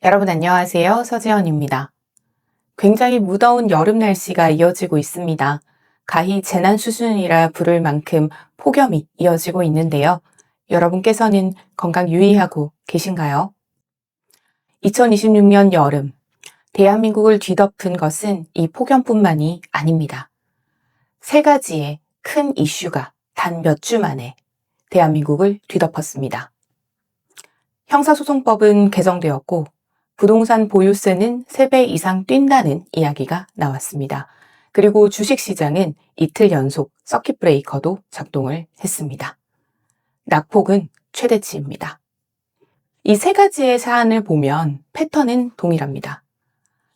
여러분 안녕하세요. 서지연입니다. 굉장히 무더운 여름 날씨가 이어지고 있습니다. 가히 재난 수준이라 부를 만큼 폭염이 이어지고 있는데요. 여러분께서는 건강 유의하고 계신가요? 2026년 여름, 대한민국을 뒤덮은 것은 이 폭염뿐만이 아닙니다. 세 가지의 큰 이슈가 단 몇 주 만에 대한민국을 뒤덮었습니다. 형사소송법은 개정되었고 부동산 보유세는 3배 이상 뛴다는 이야기가 나왔습니다. 그리고 주식시장은 이틀 연속 서킷 브레이커도 작동을 했습니다. 낙폭은 최대치입니다. 이 세 가지의 사안을 보면 패턴은 동일합니다.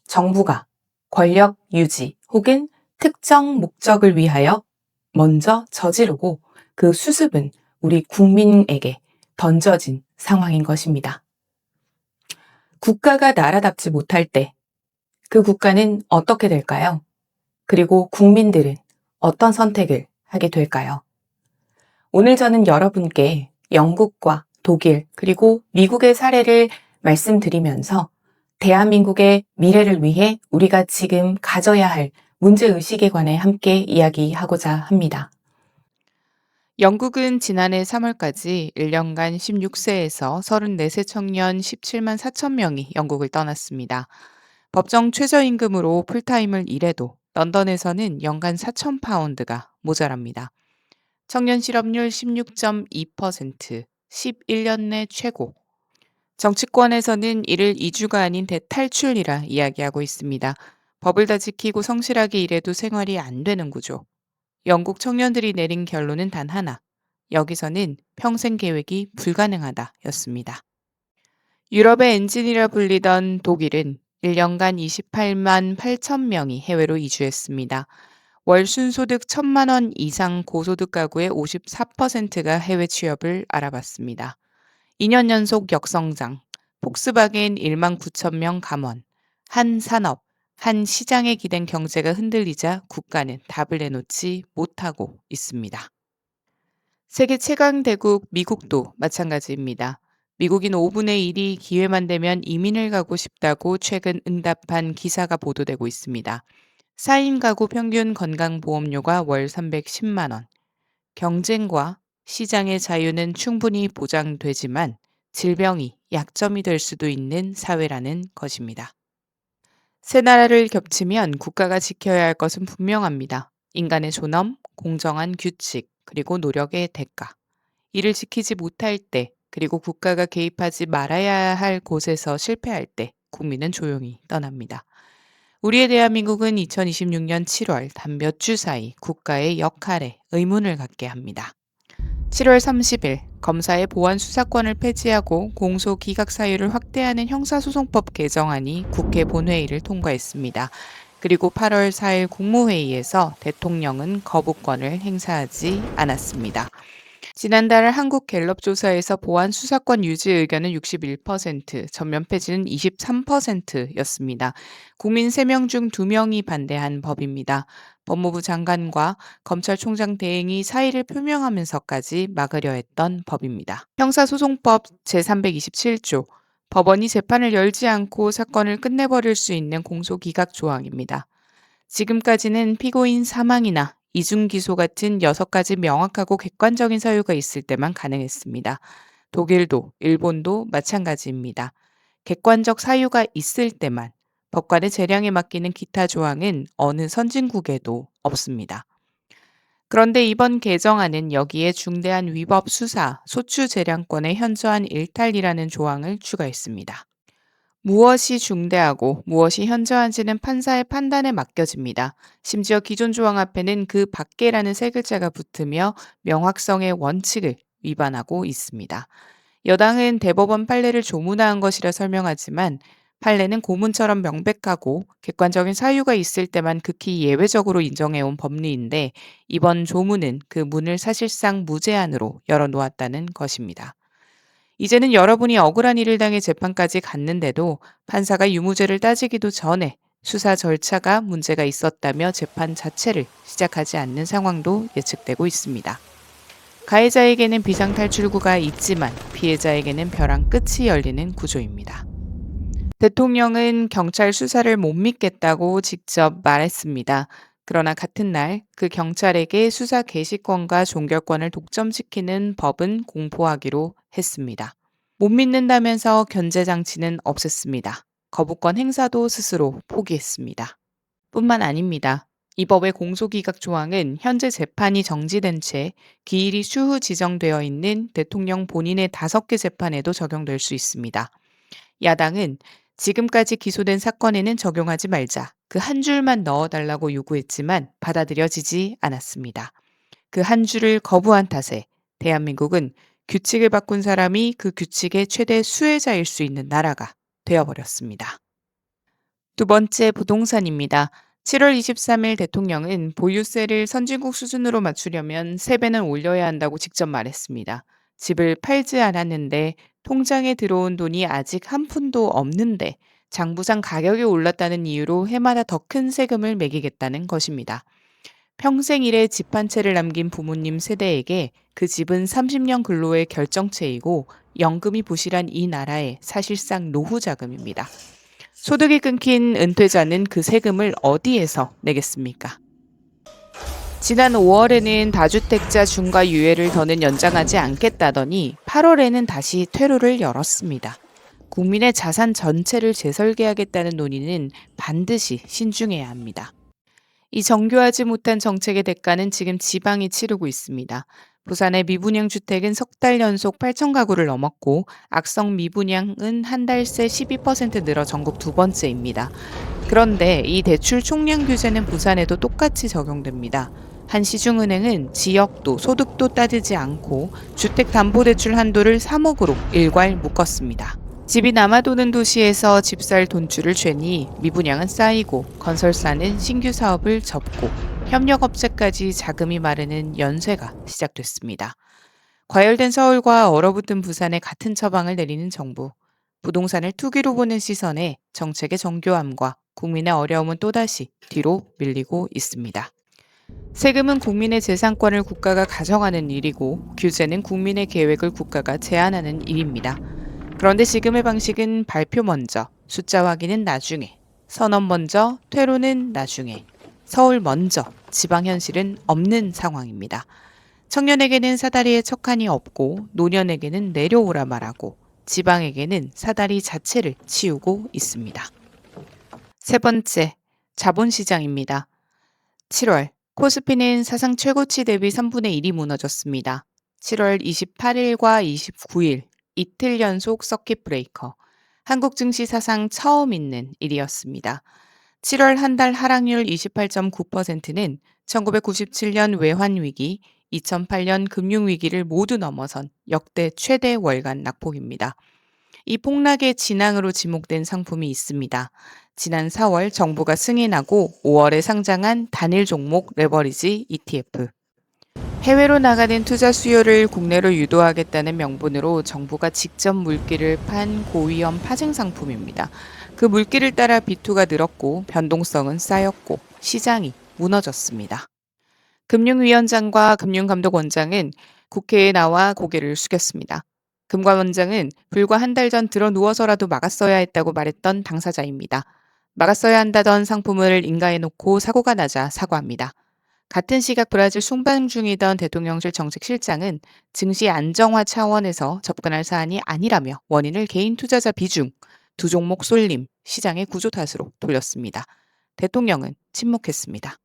정부가 권력 유지 혹은 특정 목적을 위하여 먼저 저지르고 그 수습은 우리 국민에게 던져진 상황인 것입니다. 국가가 나라답지 못할 때 그 국가는 어떻게 될까요? 그리고 국민들은 어떤 선택을 하게 될까요? 오늘 저는 여러분께 영국과 독일 그리고 미국의 사례를 말씀드리면서 대한민국의 미래를 위해 우리가 지금 가져야 할 문제의식에 관해 함께 이야기하고자 합니다. 영국은 지난해 3월까지 1년간 16세에서 34세 청년 17만 4천 명이 영국을 떠났습니다. 법정 최저임금으로 풀타임을 일해도 런던에서는 연간 4천 파운드가 모자랍니다. 청년 실업률 16.2%, 11년 내 최고. 정치권에서는 이를 이주가 아닌 대탈출이라 이야기하고 있습니다. 법을 다 지키고 성실하게 일해도 생활이 안 되는 구조. 영국 청년들이 내린 결론은 단 하나. 여기서는 평생 계획이 불가능하다 였습니다. 유럽의 엔진이라 불리던 독일은 1년간 28만 8천 명이 해외로 이주했습니다. 월 순소득 1천만 원 이상 고소득 가구의 54%가 해외 취업을 알아봤습니다. 2년 연속 역성장, 폭스바겐 1만 9천 명 감원, 한 산업, 한 시장에 기댄 경제가 흔들리자 국가는 답을 내놓지 못하고 있습니다. 세계 최강 대국 미국도 마찬가지입니다. 미국인 5분의 1이 기회만 되면 이민을 가고 싶다고 최근 응답한 기사가 보도되고 있습니다. 4인 가구 평균 건강보험료가 월 310만 원. 경쟁과 시장의 자유는 충분히 보장되지만 질병이 약점이 될 수도 있는 사회라는 것입니다. 세 나라를 겹치면 국가가 지켜야 할 것은 분명합니다. 인간의 존엄, 공정한 규칙, 그리고 노력의 대가. 이를 지키지 못할 때, 그리고 국가가 개입하지 말아야 할 곳에서 실패할 때 국민은 조용히 떠납니다. 우리의 대한민국은 2026년 7월 단 몇 주 사이 국가의 역할에 의문을 갖게 합니다. 7월 30일 검사의 보안 수사권을 폐지하고 공소 기각 사유를 확대하는 형사소송법 개정안이 국회 본회의를 통과했습니다. 그리고 8월 4일 국무회의에서 대통령은 거부권을 행사하지 않았습니다. 지난달 한국 갤럽 조사에서 보안 수사권 유지 의견은 61%, 전면 폐지는 23%였습니다. 국민 3명 중 2명이 반대한 법입니다. 법무부 장관과 검찰총장 대행이 사의를 표명하면서까지 막으려 했던 법입니다. 형사소송법 제327조, 법원이 재판을 열지 않고 사건을 끝내버릴 수 있는 공소기각 조항입니다. 지금까지는 피고인 사망이나 이중기소 같은 6가지 명확하고 객관적인 사유가 있을 때만 가능했습니다. 독일도 일본도 마찬가지입니다. 객관적 사유가 있을 때만 법관의 재량에 맡기는 기타 조항은 어느 선진국에도 없습니다. 그런데 이번 개정안은 여기에 중대한 위법 수사, 소추 재량권의 현저한 일탈이라는 조항을 추가했습니다. 무엇이 중대하고 무엇이 현저한지는 판사의 판단에 맡겨집니다. 심지어 기존 조항 앞에는 그 밖에라는 세 글자가 붙으며 명확성의 원칙을 위반하고 있습니다. 여당은 대법원 판례를 조문화한 것이라 설명하지만 판례는 고문처럼 명백하고 객관적인 사유가 있을 때만 극히 예외적으로 인정해온 법리인데 이번 조문은 그 문을 사실상 무제한으로 열어놓았다는 것입니다. 이제는 여러분이 억울한 일을 당해 재판까지 갔는데도 판사가 유무죄를 따지기도 전에 수사 절차가 문제가 있었다며 재판 자체를 시작하지 않는 상황도 예측되고 있습니다. 가해자에게는 비상탈출구가 있지만 피해자에게는 벼랑 끝이 열리는 구조입니다. 대통령은 경찰 수사를 못 믿겠다고 직접 말했습니다. 그러나 같은 날 그 경찰에게 수사 개시권과 종결권을 독점시키는 법은 공포하기로 했습니다. 못 믿는다면서 견제 장치는 없앴습니다. 거부권 행사도 스스로 포기했습니다. 뿐만 아닙니다. 이 법의 공소기각 조항은 현재 재판이 정지된 채 기일이 추후 지정되어 있는 대통령 본인의 5개 재판에도 적용될 수 있습니다. 야당은 지금까지 기소된 사건에는 적용하지 말자, 그 한 줄만 넣어달라고 요구했지만 받아들여지지 않았습니다. 그 한 줄을 거부한 탓에 대한민국은 규칙을 바꾼 사람이 그 규칙의 최대 수혜자일 수 있는 나라가 되어버렸습니다. 두 번째, 부동산입니다. 7월 23일 대통령은 보유세를 선진국 수준으로 맞추려면 3배는 올려야 한다고 직접 말했습니다. 집을 팔지 않았는데 통장에 들어온 돈이 아직 한 푼도 없는데 장부상 가격이 올랐다는 이유로 해마다 더 큰 세금을 매기겠다는 것입니다. 평생 일에 집 한 채를 남긴 부모님 세대에게 그 집은 30년 근로의 결정체이고 연금이 부실한 이 나라의 사실상 노후 자금입니다. 소득이 끊긴 은퇴자는 그 세금을 어디에서 내겠습니까? 지난 5월에는 다주택자 중과 유예를 더는 연장하지 않겠다더니 8월에는 다시 퇴로를 열었습니다. 국민의 자산 전체를 재설계하겠다는 논의는 반드시 신중해야 합니다. 이 정교하지 못한 정책의 대가는 지금 지방이 치르고 있습니다. 부산의 미분양 주택은 석 달 연속 8천 가구를 넘었고 악성 미분양은 한 달 새 12% 늘어 전국 2번째입니다. 그런데 이 대출 총량 규제는 부산에도 똑같이 적용됩니다. 한 시중은행은 지역도 소득도 따지지 않고 주택담보대출 한도를 3억으로 일괄 묶었습니다. 집이 남아도는 도시에서 집 살 돈줄을 죄니 미분양은 쌓이고 건설사는 신규 사업을 접고 협력업체까지 자금이 마르는 연쇄가 시작됐습니다. 과열된 서울과 얼어붙은 부산에 같은 처방을 내리는 정부. 부동산을 투기로 보는 시선에 정책의 정교함과 국민의 어려움은 또다시 뒤로 밀리고 있습니다. 세금은 국민의 재산권을 국가가 가져가는 일이고 규제는 국민의 계획을 국가가 제한하는 일입니다. 그런데 지금의 방식은 발표 먼저, 숫자 확인은 나중에, 선언 먼저, 퇴로는 나중에, 서울 먼저, 지방 현실은 없는 상황입니다. 청년에게는 사다리에 척한이 없고 노년에게는 내려오라 말하고 지방에게는 사다리 자체를 치우고 있습니다. 세 번째, 자본시장입니다. 7월, 코스피는 사상 최고치 대비 3분의 1이 무너졌습니다. 7월 28일과 29일, 이틀 연속 서킷 브레이커. 한국 증시 사상 처음 있는 일이었습니다. 7월 한 달 하락률 28.9%는 1997년 외환위기, 2008년 금융위기를 모두 넘어선 역대 최대 월간 낙폭입니다. 이 폭락의 진앙으로 지목된 상품이 있습니다. 지난 4월 정부가 승인하고 5월에 상장한 단일 종목 레버리지 ETF. 해외로 나가는 투자 수요를 국내로 유도하겠다는 명분으로 정부가 직접 물기를 판 고위험 파생 상품입니다. 그 물기를 따라 비투가 늘었고 변동성은 쌓였고 시장이 무너졌습니다. 금융위원장과 금융감독원장은 국회에 나와 고개를 숙였습니다. 금감원장은 불과 한 달 전 들어 누워서라도 막았어야 했다고 말했던 당사자입니다. 막았어야 한다던 상품을 인가해놓고 사고가 나자 사과합니다. 같은 시각 브라질 순방 중이던 대통령실 정책실장은 증시 안정화 차원에서 접근할 사안이 아니라며 원인을 개인 투자자 비중, 두 종목 쏠림, 시장의 구조 탓으로 돌렸습니다. 대통령은 침묵했습니다.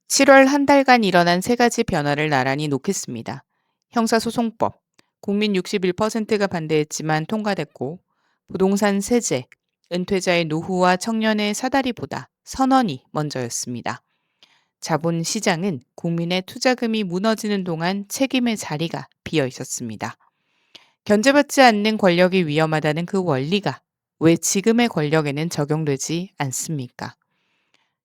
7월 한 달간 일어난 3가지 변화를 나란히 놓겠습니다. 형사소송법, 국민 61%가 반대했지만 통과됐고 부동산 세제, 은퇴자의 노후와 청년의 사다리보다 선언이 먼저였습니다. 자본시장은 국민의 투자금이 무너지는 동안 책임의 자리가 비어 있었습니다. 견제받지 않는 권력이 위험하다는 그 원리가 왜 지금의 권력에는 적용되지 않습니까?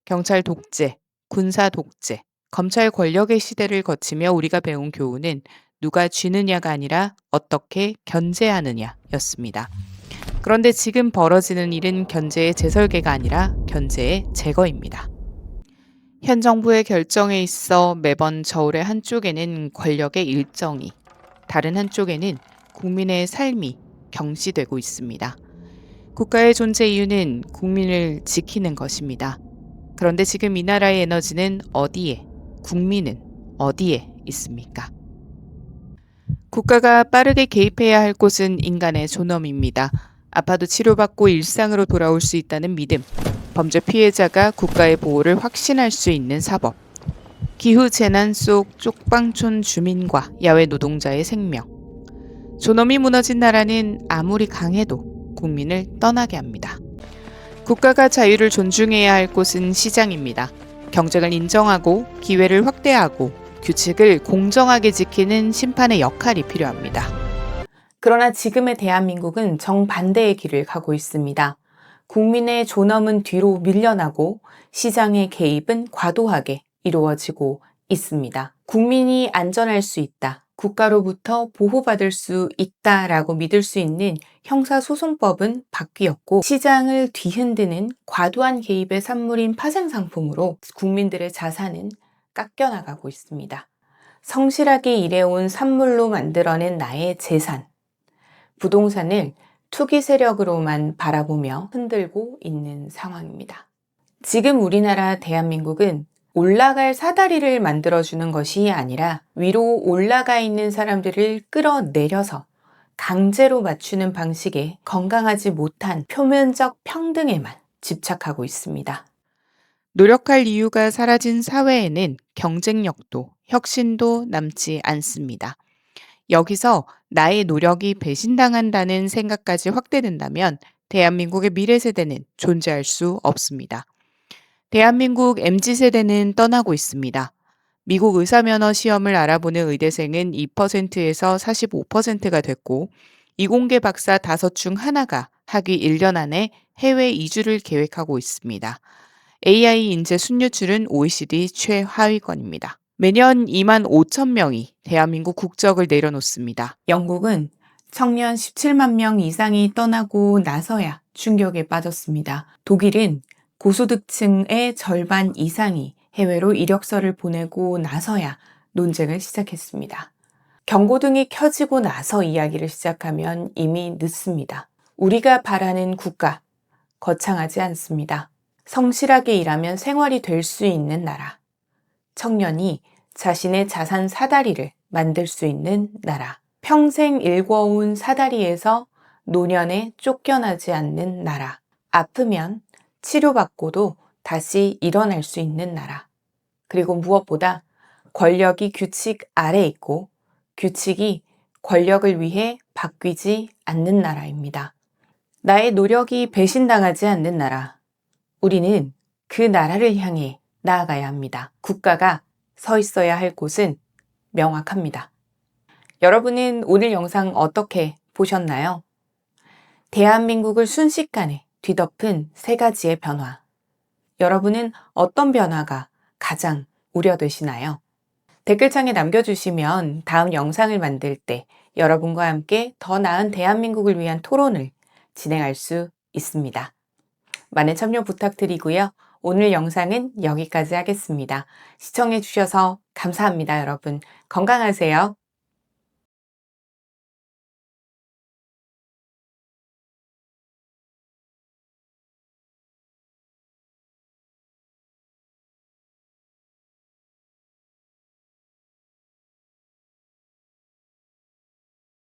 경찰 독재, 군사 독재, 검찰 권력의 시대를 거치며 우리가 배운 교훈은 누가 쥐느냐가 아니라 어떻게 견제하느냐였습니다. 그런데 지금 벌어지는 일은 견제의 재설계가 아니라 견제의 제거입니다. 현 정부의 결정에 있어 매번 저울의 한쪽에는 권력의 일정이, 다른 한쪽에는 국민의 삶이 경시되고 있습니다. 국가의 존재 이유는 국민을 지키는 것입니다. 그런데 지금 이 나라의 에너지는 어디에, 국민은 어디에 있습니까? 국가가 빠르게 개입해야 할 곳은 인간의 존엄입니다. 아파도 치료받고 일상으로 돌아올 수 있다는 믿음, 범죄 피해자가 국가의 보호를 확신할 수 있는 사법, 기후재난 속 쪽방촌 주민과 야외 노동자의 생명. 존엄이 무너진 나라는 아무리 강해도 국민을 떠나게 합니다. 국가가 자유를 존중해야 할 곳은 시장입니다. 경쟁을 인정하고 기회를 확대하고 규칙을 공정하게 지키는 심판의 역할이 필요합니다. 그러나 지금의 대한민국은 정반대의 길을 가고 있습니다. 국민의 존엄은 뒤로 밀려나고 시장의 개입은 과도하게 이루어지고 있습니다. 국민이 안전할 수 있다, 국가로부터 보호받을 수 있다라고 믿을 수 있는 형사소송법은 바뀌었고 시장을 뒤흔드는 과도한 개입의 산물인 파생상품으로 국민들의 자산은 깎여나가고 있습니다. 성실하게 일해온 산물로 만들어낸 나의 재산, 부동산을 투기 세력으로만 바라보며 흔들고 있는 상황입니다. 지금 우리나라 대한민국은 올라갈 사다리를 만들어주는 것이 아니라 위로 올라가 있는 사람들을 끌어내려서 강제로 맞추는 방식의 건강하지 못한 표면적 평등에만 집착하고 있습니다. 노력할 이유가 사라진 사회에는 경쟁력도 혁신도 남지 않습니다. 여기서 나의 노력이 배신당한다는 생각까지 확대된다면 대한민국의 미래 세대는 존재할 수 없습니다. 대한민국 MZ세대는 떠나고 있습니다. 미국 의사면허 시험을 알아보는 의대생은 2%에서 45%가 됐고 이공계 박사 5 중 하나가 학위 1년 안에 해외 이주를 계획하고 있습니다. AI 인재 순유출은 OECD 최하위권입니다. 매년 2만 5천 명이 대한민국 국적을 내려놓습니다. 영국은 청년 17만 명 이상이 떠나고 나서야 충격에 빠졌습니다. 독일은 고소득층의 절반 이상이 해외로 이력서를 보내고 나서야 논쟁을 시작했습니다. 경고등이 켜지고 나서 이야기를 시작하면 이미 늦습니다. 우리가 바라는 국가, 거창하지 않습니다. 성실하게 일하면 생활이 될 수 있는 나라, 청년이 자신의 자산 사다리를 만들 수 있는 나라, 평생 일궈온 사다리에서 노년에 쫓겨나지 않는 나라, 아프면 치료받고도 다시 일어날 수 있는 나라, 그리고 무엇보다 권력이 규칙 아래 있고 규칙이 권력을 위해 바뀌지 않는 나라입니다. 나의 노력이 배신당하지 않는 나라, 우리는 그 나라를 향해 나아가야 합니다. 국가가 서 있어야 할 곳은 명확합니다. 여러분은 오늘 영상 어떻게 보셨나요? 대한민국을 순식간에 뒤덮은 3가지의 변화. 여러분은 어떤 변화가 가장 우려되시나요? 댓글창에 남겨주시면 다음 영상을 만들 때 여러분과 함께 더 나은 대한민국을 위한 토론을 진행할 수 있습니다. 많은 참여 부탁드리고요. 오늘 영상은 여기까지 하겠습니다. 시청해주셔서 감사합니다, 여러분. 건강하세요.